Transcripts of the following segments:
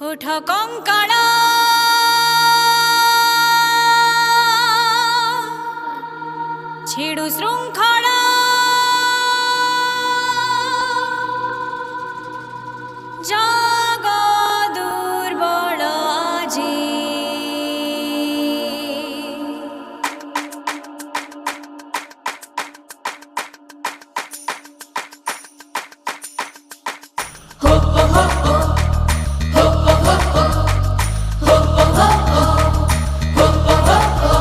उठ कंकड़ा छिड़ु श्रृंखला जाग दुर्बल जी। हो हो हो हो हो हो हो हो हो हो हो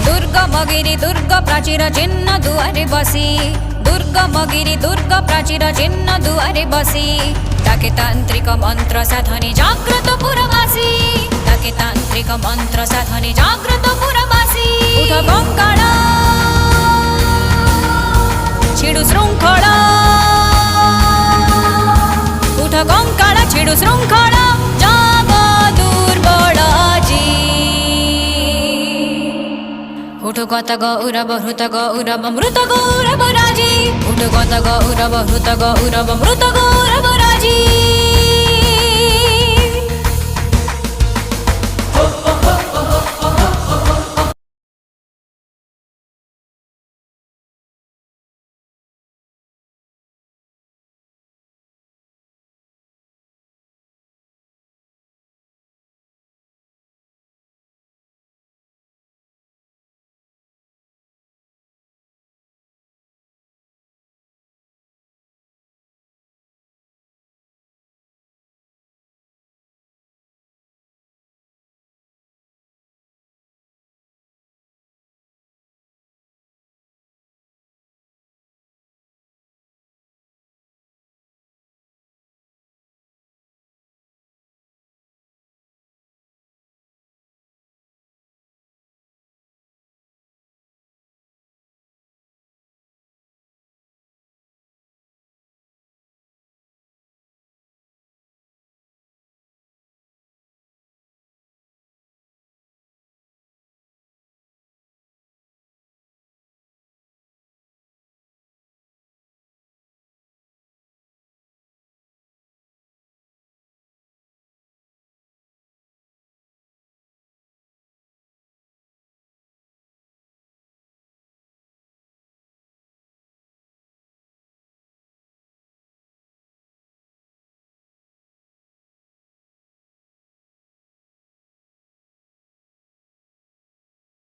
दुर्गमगिरि दुर्ग प्राचीर चिन्ह दुआरे बसी दुर्गमगिरि दुर्ग प्राचीर चिन्ह दुआरे बसी ताके तांत्रिक मंत्र साधने जाग्रत पुरवासी ताके तांत्रिक मंत्र साधने जाग्रत पुरवासी। उठ कंकड़ा छिड़ु श्रृंखला उठ कंकड़ा छिड़ु श्रृंखला जाग दुर्बल जी। उठ गत गौरव हृत गौरव मृत गौरव राजी उठ गत गौरव हृत गौरव मृत गौरव राजी।